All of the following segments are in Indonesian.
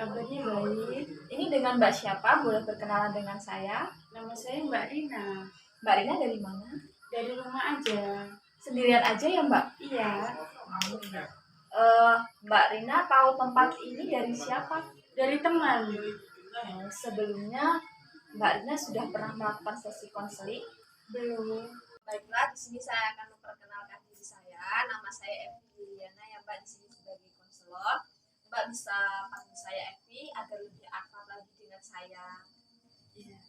Kabarnya baik. Ini dengan Mbak siapa? Boleh berkenalan dengan saya? Nama saya Mbak Rina. Mbak Rina dari mana? Dari rumah aja. Sendirian aja ya Mbak? Iya, Mbak Rina tahu tempat ini dari siapa? dari teman. Sebelumnya Mbak Rina sudah pernah melakukan sesi konseling? Belum. Baiklah, di sini saya akan memperkenalkan diri saya. Nama saya Evi Liliana ya Mbak, di sini sebagai konselor. Mbak bisa panggil saya Evi agar lebih akrab lagi dengan saya. Iya.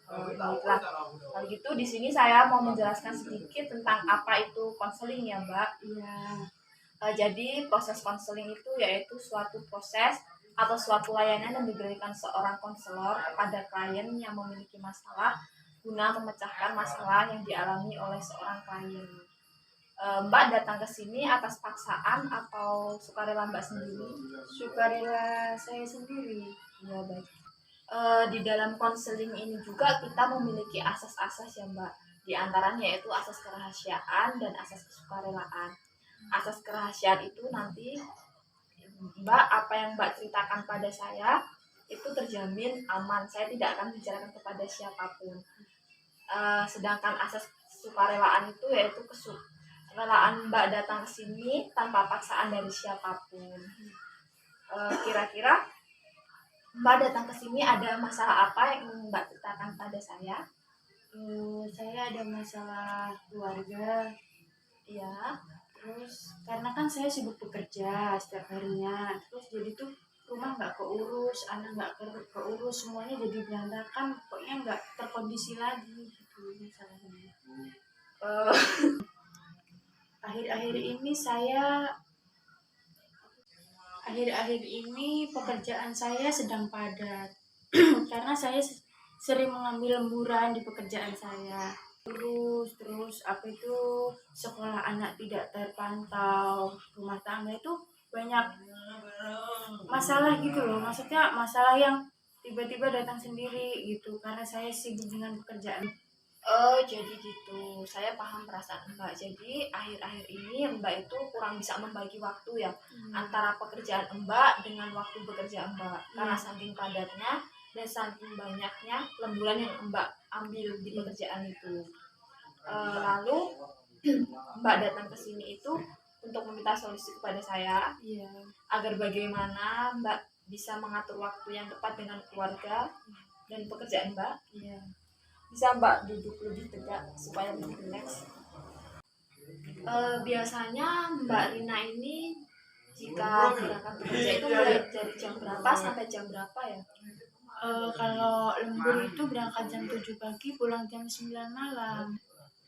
Baiklah. Kalau gitu di sini saya mau menjelaskan sedikit tentang apa itu konseling ya Mbak. Iya. Jadi proses konseling itu yaitu suatu proses atau suatu layanan yang diberikan seorang konselor kepada klien yang memiliki masalah guna memecahkan masalah yang dialami oleh seorang klien. Mbak datang ke sini atas paksaan atau sukarela Mbak sendiri? Sukarela saya sendiri. Ya baik. Di dalam konseling ini juga kita memiliki asas-asas ya Mbak. Di antaranya yaitu asas kerahasiaan dan asas kesukarelaan. Asas kerahasiaan itu nanti Mbak, apa yang Mbak ceritakan pada saya itu terjamin aman. Saya tidak akan bicarakan kepada siapapun. Sedangkan asas sukarelaan itu yaitu kesukarelaan Mbak datang ke sini tanpa paksaan dari siapapun. Kira-kira Mbak datang ke sini ada masalah apa yang ingin Mbak ceritakan pada saya? Saya ada masalah keluarga. Ya, Terus karena kan saya sibuk bekerja setiap harinya. Terus jadi tuh rumah nggak keurus, anak nggak keurus, semuanya jadi berantakan. Pokoknya nggak terkondisi lagi gitu masalahnya. uh, Akhir-akhir ini pekerjaan saya sedang padat karena saya sering mengambil lemburan di pekerjaan saya. Terus apa itu, sekolah anak tidak terpantau, rumah tangga itu banyak masalah gitu loh. Maksudnya masalah yang tiba-tiba datang sendiri gitu karena saya sibuk dengan pekerjaan. jadi gitu. Saya paham perasaan Mbak. Jadi akhir-akhir ini Mbak itu kurang bisa membagi waktu ya antara pekerjaan Mbak dengan waktu bekerja Mbak. Karena saking padatnya dan saking banyaknya lemburan yang Mbak ambil di pekerjaan itu. Lalu Mbak datang ke sini itu untuk meminta solusi kepada saya Iya. agar bagaimana Mbak bisa mengatur waktu yang tepat dengan keluarga dan pekerjaan Mbak. Iya. Bisa Mbak duduk lebih tegak supaya lebih rileks. Biasanya Mbak Rina ini jika berangkat bekerja itu mulai dari jam berapa sampai jam berapa ya? Kalau lembur itu berangkat jam 7 pagi, pulang jam 9 malam.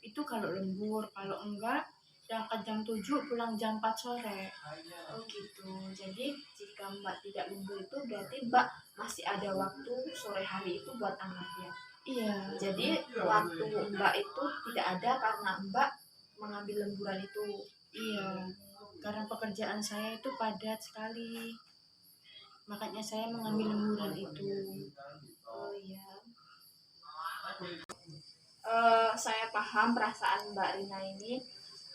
Itu kalau lembur, kalau enggak berangkat jam 7, pulang jam 4 sore. Oh gitu. Jadi jika Mbak tidak lembur itu berarti Mbak masih ada waktu sore hari itu buat anak ya. Iya. Jadi waktu Mbak itu tidak ada karena Mbak mengambil lemburan itu. Iya. Karena pekerjaan saya itu padat sekali. Makanya saya mengambil lemburan itu. Oh iya. Saya paham perasaan Mbak Rina ini.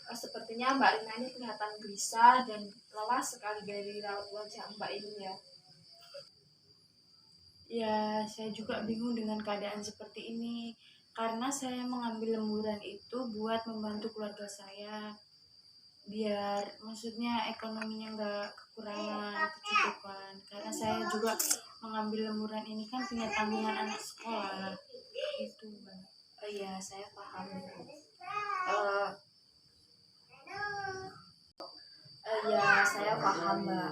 Sepertinya Mbak Rina ini kelihatan gelisah dan lelah sekali dari raut wajah Mbak ini ya. Ya, saya juga bingung dengan keadaan seperti ini. Karena saya mengambil lemburan itu buat membantu keluarga saya. Biar maksudnya ekonominya nggak kekurangan, kecukupan. Karena saya juga mengambil lemburan ini kan punya tanggungan anak sekolah. Itu, Mbak. Oh iya, saya paham. Uh, ya, saya paham Mbak.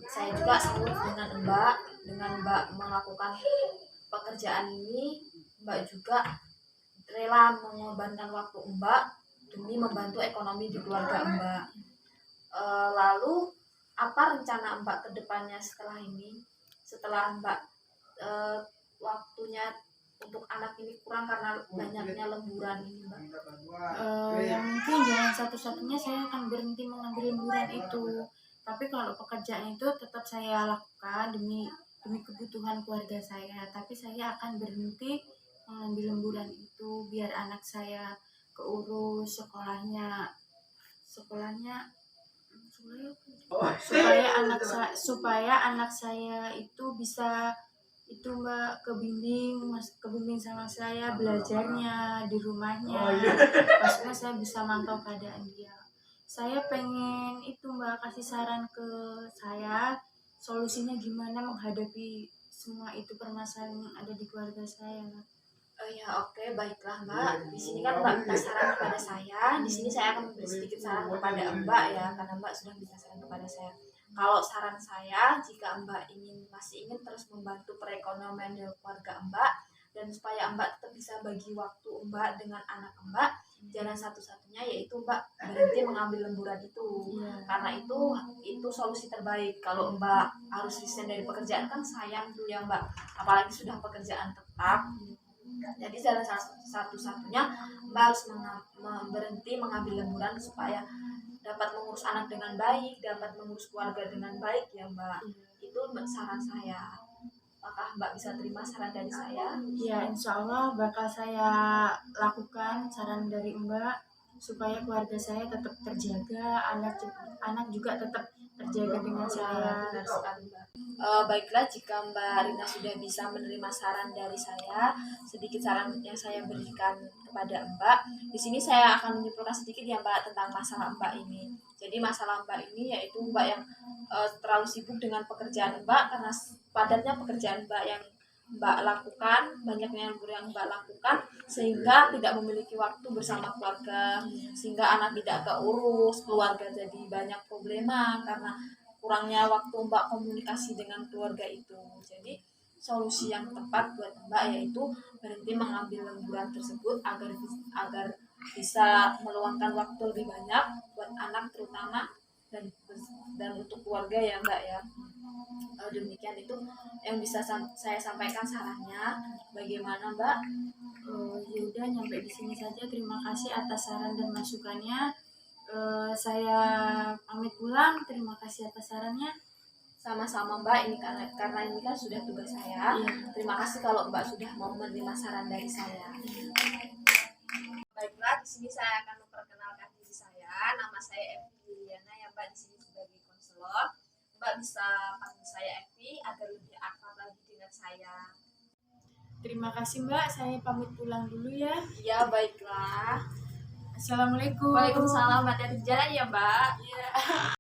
Saya juga salut dengan Mbak melakukan pekerjaan ini. Mbak juga rela mengorbankan waktu Mbak demi membantu ekonomi di keluarga Mbak. Lalu apa rencana Mbak ke depannya setelah ini? Setelah Mbak waktunya untuk anak ini kurang karena banyaknya lemburan ini Mbak. Ya mungkin jalan satu-satunya saya akan berhenti mengambil lemburan itu. Tapi kalau pekerjaan itu tetap saya lakukan demi kebutuhan keluarga saya. Tapi saya akan berhenti mengambil lemburan itu biar anak saya keurus sekolahnya supaya anak saya itu bisa itu Mbak kebimbing sama saya belajarnya di rumahnya. Maksudnya saya bisa mantau keadaan dia. Saya pengen itu Mbak kasih saran ke saya solusinya gimana menghadapi semua itu permasalahan yang ada di keluarga saya Mbak. Ya oke, baiklah Mbak. Di sini kan Mbak minta saran kepada saya. Di sini saya akan memberi sedikit saran kepada Mbak ya, karena Mbak sudah minta saran kepada saya. Kalau saran saya, jika Mbak masih ingin terus membantu perekonomian dari keluarga Mbak, dan supaya Mbak tetap bisa bagi waktu Mbak dengan anak Mbak, jalan satu-satunya yaitu Mbak berhenti mengambil lemburan itu. Karena itu solusi terbaik. Kalau Mbak harus resign dari pekerjaan kan sayang tuh ya Mbak, apalagi sudah pekerjaan tetap. Jadi jalan satu-satunya Mbak harus berhenti mengambil lemburan supaya dapat mengurus anak dengan baik, dapat mengurus keluarga dengan baik ya Mbak. Itu saran saya. Apakah Mbak bisa terima saran dari saya? Ya, insya Allah bakal saya lakukan saran dari Mbak supaya keluarga saya tetap terjaga, anak juga tetap terjaga dengan saya. Benar sekali Mbak. Baiklah, jika Mbak Rina sudah bisa menerima saran dari saya, sedikit saran yang saya berikan kepada Mbak. Di sini saya akan menyimpulkan sedikit ya Mbak tentang masalah Mbak ini. Jadi masalah Mbak ini yaitu Mbak yang terlalu sibuk dengan pekerjaan Mbak karena padatnya pekerjaan Mbak yang Mbak lakukan, banyaknya lembur yang Mbak lakukan, sehingga tidak memiliki waktu bersama keluarga, sehingga anak tidak keurus, keluarga jadi banyak problema karena kurangnya waktu Mbak komunikasi dengan keluarga itu. Jadi solusi yang tepat buat Mbak yaitu berhenti mengambil lemburan tersebut agar bisa meluangkan waktu lebih banyak buat anak terutama dan untuk keluarga ya Mbak ya. Demikian itu yang bisa saya sampaikan sarannya. Bagaimana Mbak? Ya udah nyampe di sini saja. Terima kasih atas saran dan masukannya. Saya pamit pulang. Terima kasih atas sarannya. Sama-sama Mbak, ini karena ini kan sudah tugas saya. Terima kasih kalau Mbak sudah mau menerima saran dari saya. Baiklah, di sini saya akan memperkenalkan diri saya. Nama saya Evi Liliana ya Mbak, di sini sebagai konselor. Mbak bisa panggil saya Evi agar lebih akrab lagi dengan saya. Terima kasih Mbak, saya pamit pulang dulu ya. Iya, baiklah. Assalamualaikum. Waalaikumsalam, hati-hati di jalan ya Mbak. Iya.